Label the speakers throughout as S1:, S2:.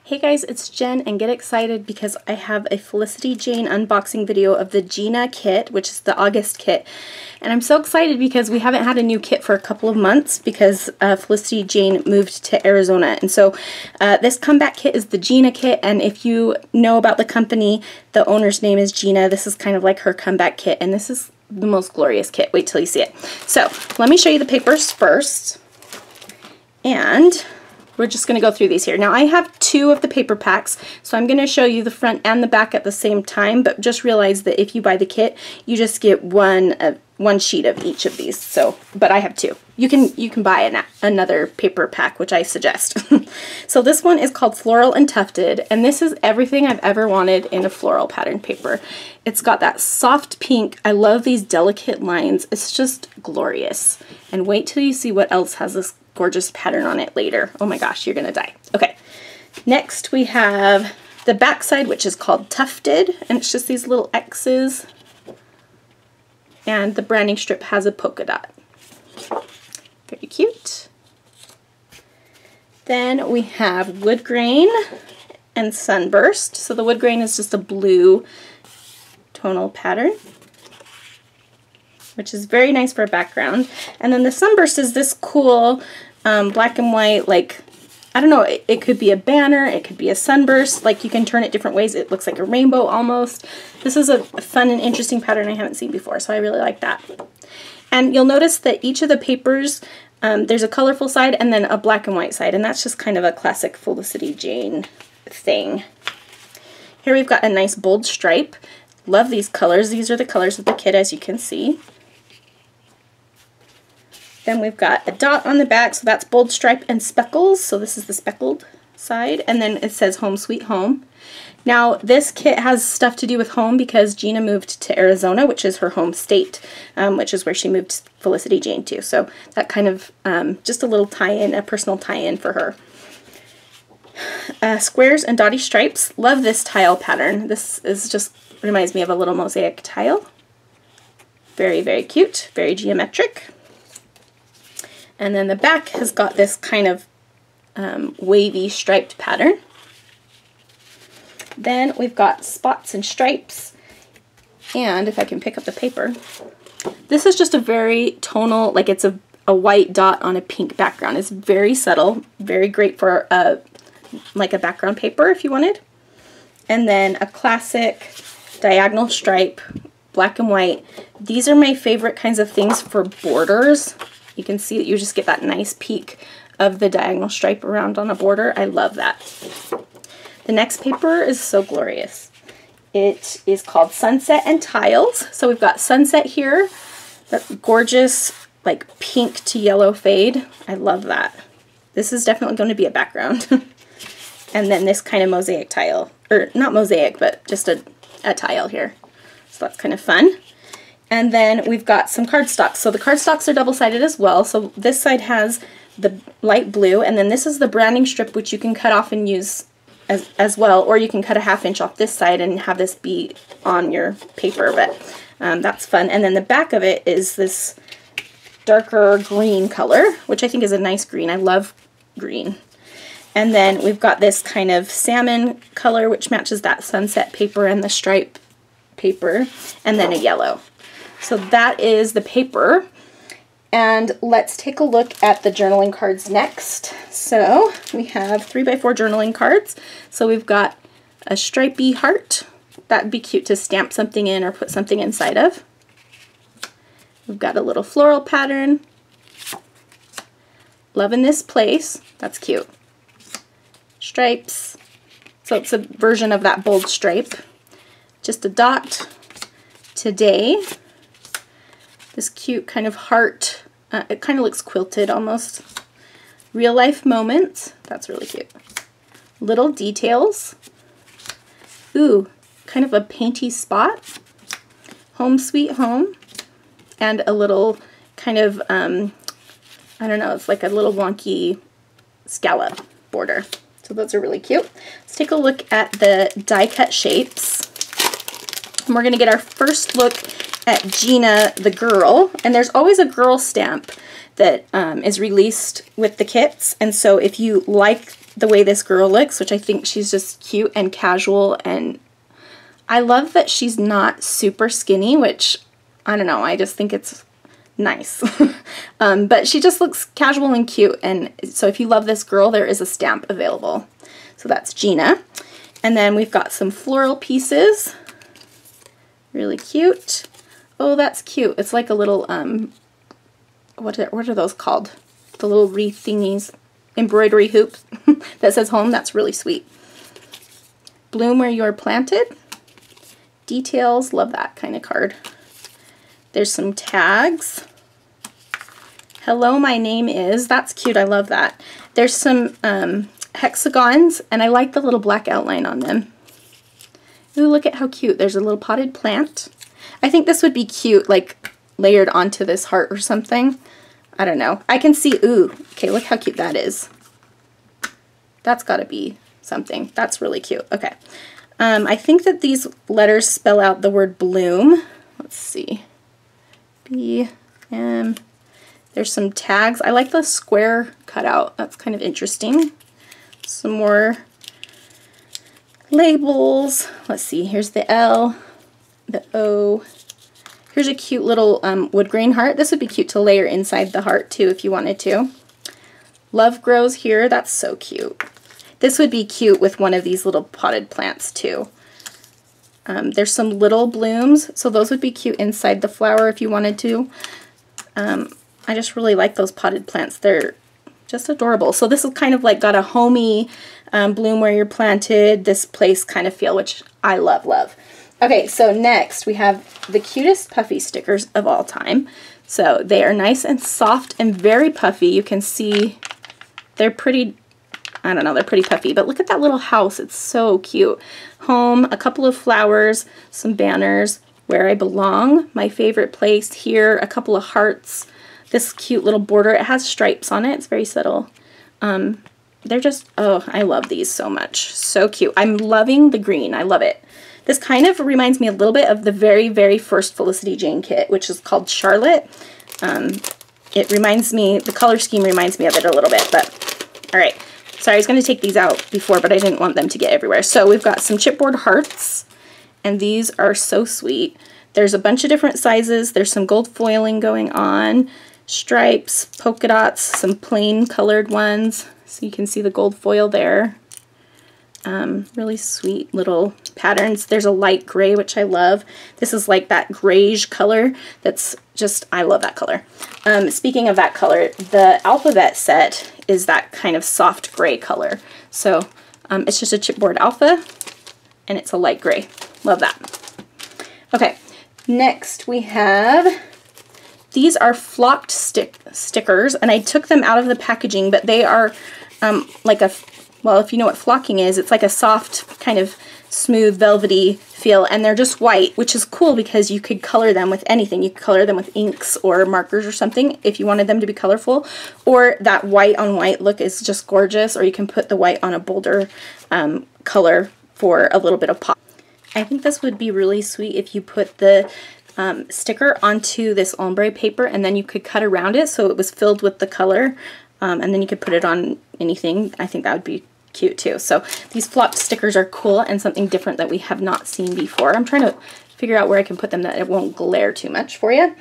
S1: Hey guys, it's Jen, and get excited because I have a Felicity Jane unboxing video of the Jeana kit, which is the August kit. And I'm so excited because we haven't had a new kit for a couple of months because Felicity Jane moved to Arizona. And so this comeback kit is the Jeana kit, and if you know about the company, the owner's name is Jeana. This is kind of like her comeback kit, and this is the most glorious kit. Wait till you see it. So let me show you the papers first. And we're just going to go through these here. Now I have two of the paper packs, so I'm going to show you the front and the back at the same time, but just realize that if you buy the kit, you just get one sheet of each of these. So, but I have two. You can buy another paper pack, which I suggest. So this one is called Floral and Tufted, and this is everything I've ever wanted in a floral pattern paper. It's got that soft pink. I love these delicate lines. It's just glorious. And wait till you see what else has this gorgeous pattern on it later. Oh my gosh, you're gonna die. Okay, next we have the back side, which is called Tufted, and it's just these little X's, and the branding strip has a polka dot. Very cute. Then we have Wood Grain and Sunburst. So the Wood Grain is just a blue tonal pattern, which is very nice for a background. And then the Sunburst is this cool black and white, like, I don't know, it could be a banner, it could be a sunburst, like you can turn it different ways. It looks like a rainbow almost. This is a fun and interesting pattern I haven't seen before, so I really like that. And you'll notice that each of the papers, there's a colorful side and then a black and white side, and that's just kind of a classic Felicity Jane thing. Here we've got a nice bold stripe. Love these colors. These are the colors of the kit, as you can see. Then we've got a dot on the back, so that's bold stripe and speckles. So this is the speckled side. And then it says Home Sweet Home. Now this kit has stuff to do with home because Jeana moved to Arizona, which is her home state, which is where she moved Felicity Jane to. So that kind of just a little tie-in, a personal tie-in for her. Squares and dotty stripes. Love this tile pattern. This is just reminds me of a little mosaic tile. Very, very cute, very geometric. And then the back has got this kind of wavy striped pattern. Then we've got spots and stripes. And if I can pick up the paper, this is just a very tonal, like it's a white dot on a pink background. It's very subtle, very great for like a background paper if you wanted. And then a classic diagonal stripe, black and white. These are my favorite kinds of things for borders. You can see that you just get that nice peak of the diagonal stripe around on a border. I love that. The next paper is so glorious. It is called Sunset and Tiles. So we've got sunset here, that gorgeous like pink to yellow fade. I love that. This is definitely going to be a background. And then this kind of mosaic tile, or not mosaic, but just a tile here. So that's kind of fun. And then we've got some cardstocks. So the cardstocks are double-sided as well. So this side has the light blue, and then this is the branding strip, which you can cut off and use as well, or you can cut a 1/2 inch off this side and have this be on your paper, but that's fun. And then the back of it is this darker green color, which I think is a nice green. I love green. And then we've got this kind of salmon color, which matches that sunset paper and the stripe paper, and then a yellow. So that is the paper, and let's take a look at the journaling cards next. So we have 3x4 journaling cards. So we've got a stripey heart. That'd be cute to stamp something in or put something inside of. We've got a little floral pattern. Loving this place. That's cute. Stripes. So it's a version of that bold stripe. Just a dot. Today. This cute kind of heart, it kind of looks quilted almost. Real life moments, that's really cute. Little details. Ooh, kind of a painty spot. Home Sweet Home. And a little kind of, I don't know, it's like a little wonky scallop border. So those are really cute. Let's take a look at the die cut shapes. And we're gonna get our first look at Jeana the girl, and there's always a girl stamp that is released with the kits, and so if you like the way this girl looks, which I think she's just cute and casual, and I love that she's not super skinny, which, I don't know, I just think it's nice. But she just looks casual and cute, and so if you love this girl, there is a stamp available. So that's Jeana. And then we've got some floral pieces. Really cute. Oh, that's cute. It's like a little, what are those called? The little wreath thingies. Embroidery hoop that says home. That's really sweet. Bloom where you are planted. Details. Love that kind of card. There's some tags. Hello, my name is. That's cute. I love that. There's some hexagons, and I like the little black outline on them. Ooh, look at how cute. There's a little potted plant. I think this would be cute, like layered onto this heart or something. I don't know. I can see, ooh, okay, look how cute that is. That's got to be something. That's really cute. Okay. I think that these letters spell out the word bloom. Let's see. B-M. There's some tags. I like the square cutout. That's kind of interesting. Some more labels. Let's see. Here's the L, the O. Here's a cute little wood grain heart. This would be cute to layer inside the heart too if you wanted to. Love grows here. That's so cute. This would be cute with one of these little potted plants too. There's some little blooms, so those would be cute inside the flower if you wanted to. I just really like those potted plants. They're just adorable. So this is kind of like got a homey bloom where you're planted, this place kind of feel, which I love, love. Okay, so next we have the cutest puffy stickers of all time. So they are nice and soft and very puffy. You can see they're pretty, I don't know, they're pretty puffy, but look at that little house. It's so cute. Home, a couple of flowers, some banners, where I belong, my favorite place, here, a couple of hearts, this cute little border. It has stripes on it. It's very subtle. They're just, oh, I love these so much. So cute. I'm loving the green. I love it. This kind of reminds me a little bit of the very, very first Felicity Jane kit, which is called Charlotte. It reminds me, the color scheme reminds me of it a little bit, but all right. Sorry, I was going to take these out before, but I didn't want them to get everywhere. So we've got some chipboard hearts, and these are so sweet. There's a bunch of different sizes. There's some gold foiling going on, stripes, polka dots, some plain colored ones. So you can see the gold foil there. Really sweet little patterns. There's a light gray, which I love. This is like that grayish color that's just, I love that color. Speaking of that color, the alphabet set is that kind of soft gray color. So it's just a chipboard alpha, and it's a light gray. Love that. Okay, next we have, these are flocked stickers, and I took them out of the packaging, but they are like a, well, if you know what flocking is, it's like a soft kind of smooth velvety feel, and they're just white, which is cool because you could color them with anything. You could color them with inks or markers or something if you wanted them to be colorful, or that white on white look is just gorgeous, or you can put the white on a bolder color for a little bit of pop. I think this would be really sweet if you put the sticker onto this ombre paper, and then you could cut around it so it was filled with the color, and then you could put it on anything. I think that would be cute too. So these flocked stickers are cool and something different that we have not seen before. I'm trying to figure out where I can put them that it won't glare too much for you.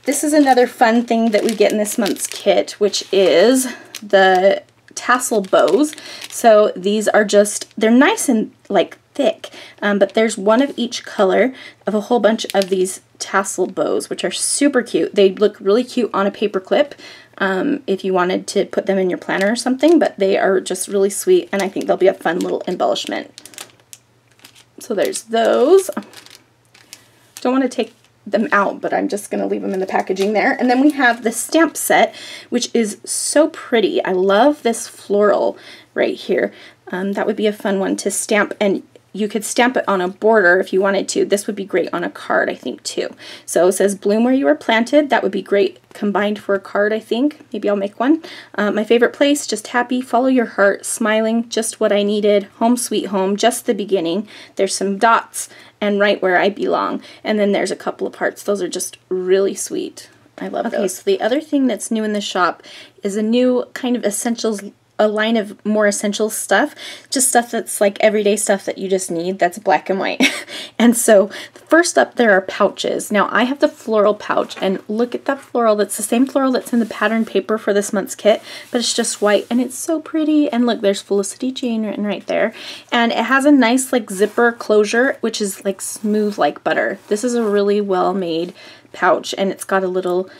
S1: This is another fun thing that we get in this month's kit, which is the tassel bows. So these are just, they're nice and like thick, but there's one of each color of a whole bunch of these tassel bows, which are super cute. They look really cute on a paper clip if you wanted to put them in your planner or something, but they are just really sweet, and I think they'll be a fun little embellishment. So there's those. Don't want to take them out, but I'm just going to leave them in the packaging there. And then we have the stamp set, which is so pretty. I love this floral right here. That would be a fun one to stamp, and you could stamp it on a border if you wanted to. This would be great on a card, I think, too. So it says, bloom where you are planted. That would be great combined for a card, I think. Maybe I'll make one. My favorite place, just happy, follow your heart, smiling, just what I needed, home sweet home, just the beginning. There's some dots, and right where I belong. And then there's a couple of hearts. Those are just really sweet. I love those. So the other thing that's new in the shop is a new kind of essentials a line of more essential stuff, just stuff that's like everyday stuff that you just need, that's black and white. And so first up there are pouches. Now I have the floral pouch, and look at that floral. That's the same floral that's in the pattern paper for this month's kit, but it's just white and it's so pretty. And look, there's Felicity Jeana written right there. And it has a nice like zipper closure, which is like smooth like butter. This is a really well made pouch, and it's got a little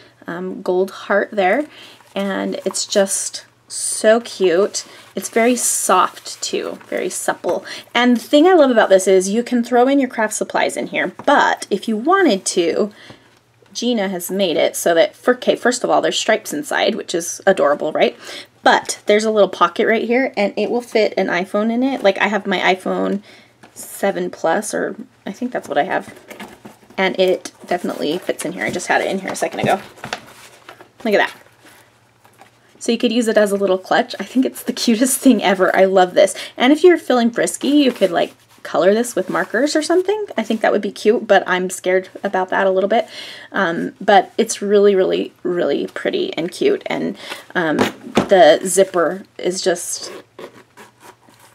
S1: gold heart there, and it's just so cute. It's very soft too, very supple. And the thing I love about this is you can throw in your craft supplies in here, but if you wanted to, Jeana has made it so that, first of all, there's stripes inside, which is adorable, right? But there's a little pocket right here, and it will fit an iPhone in it. Like I have my iPhone 7 Plus, or I think that's what I have. And it definitely fits in here. I just had it in here a second ago. Look at that. So you could use it as a little clutch. I think it's the cutest thing ever. I love this. And if you're feeling frisky, you could like color this with markers or something. I think that would be cute, but I'm scared about that a little bit. But it's really, really, really pretty and cute. And the zipper is just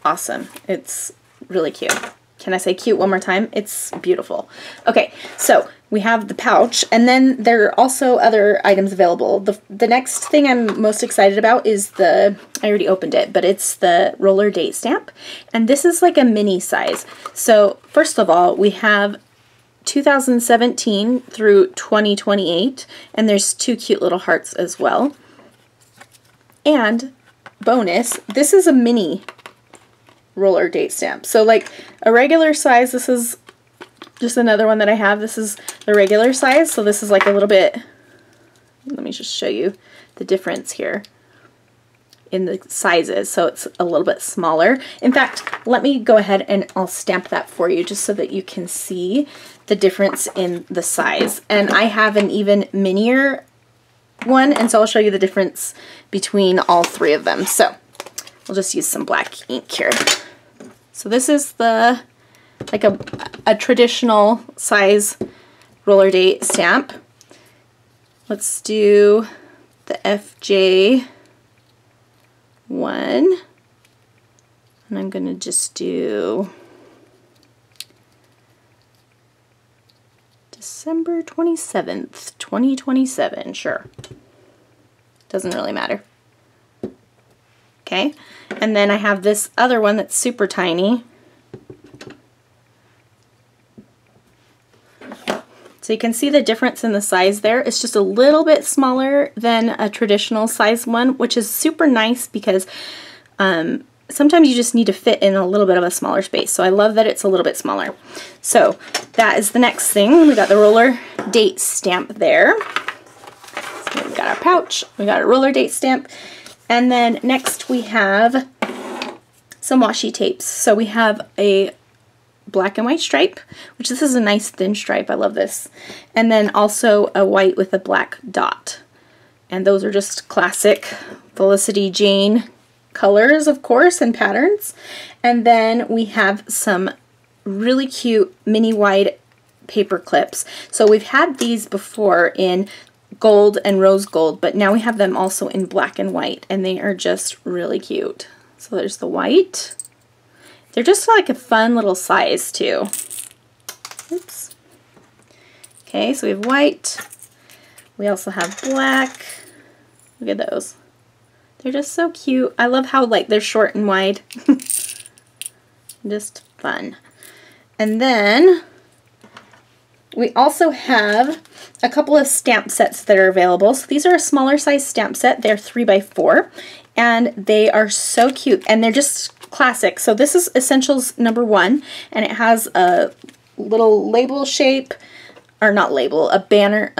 S1: awesome. It's really cute. Can I say cute one more time? It's beautiful. Okay, so we have the pouch, and then there are also other items available. The next thing I'm most excited about is I already opened it, but it's the roller date stamp. And this is like a mini size. So first of all, we have 2017 through 2028, and there's 2 cute little hearts as well. And bonus, this is a mini roller date stamp. So like a regular size, this is just another one that I have. This is the regular size, so this is like a little bit, let me just show you the difference here in the sizes. So it's a little bit smaller. In fact, let me go ahead and I'll stamp that for you just so that you can see the difference in the size. And I have an even minier one, and so I'll show you the difference between all 3 of them. So we'll just use some black ink here. So this is the like a traditional size roller date stamp. Let's do the FJ1, and I'm gonna just do December 27th, 2027, sure. Doesn't really matter. Okay, and then I have this other one that's super tiny. So you can see the difference in the size there. It's just a little bit smaller than a traditional size one, which is super nice because sometimes you just need to fit in a little bit of a smaller space. So I love that it's a little bit smaller. So that is the next thing. We got the roller date stamp there. So we've got our pouch, we got a roller date stamp. And then next we have some washi tapes. So we have a black and white stripe, which this is a nice thin stripe. I love this. And then also a white with a black dot. And those are just classic Felicity Jeana colors, of course, and patterns. And then we have some really cute mini wide paper clips. So we've had these before in gold and rose gold, but now we have them also in black and white, and they are just really cute. So there's the white. They're just like a fun little size too. Oops. Okay, so we have white. We also have black. Look at those. They're just so cute. I love how like they're short and wide. Just fun. And then we also have a couple of stamp sets that are available. So these are a smaller size stamp set. They're 3x4, and they are so cute, and they're just classic. So this is Essentials number 1, and it has a little label shape, or not label, a banner,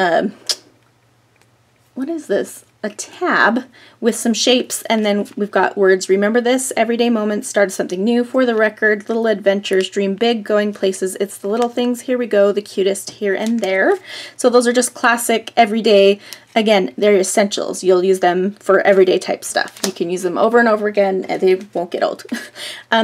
S1: what is this? A tab with some shapes, and then we've got words. Remember this, everyday moments, start something new, for the record, little adventures, dream big, going places, it's the little things, here we go, the cutest here and there. So those are just classic, everyday, again, they're essentials. You'll use them for everyday type stuff. You can use them over and over again, and they won't get old.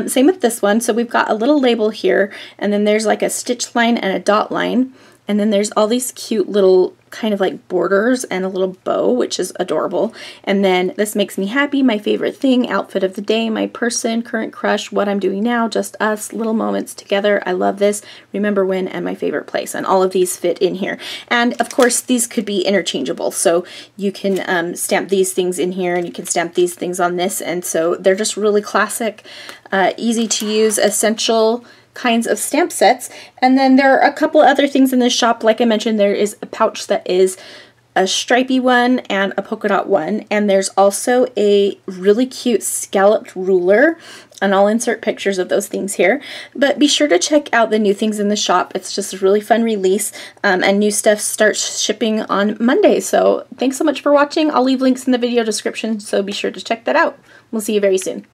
S1: Same with this one. So we've got a little label here, and then there's like a stitch line and a dot line, and then there's all these cute little kind of like borders and a little bow, which is adorable. And then This Makes Me Happy, My Favorite Thing, Outfit of the Day, My Person, Current Crush, What I'm Doing Now, Just Us, Little Moments Together, I Love This, Remember When, and My Favorite Place. And all of these fit in here. And of course, these could be interchangeable. So you can stamp these things in here and you can stamp these things on this. And so they're just really classic, easy to use, essential kinds of stamp sets. And then there are a couple other things in this shop. Like I mentioned, there is a pouch that is a stripy one and a polka dot one, and there's also a really cute scalloped ruler, and I'll insert pictures of those things here. But be sure to check out the new things in the shop. It's just a really fun release, and new stuff starts shipping on Monday. So thanks so much for watching. I'll leave links in the video description, so be sure to check that out. We'll see you very soon.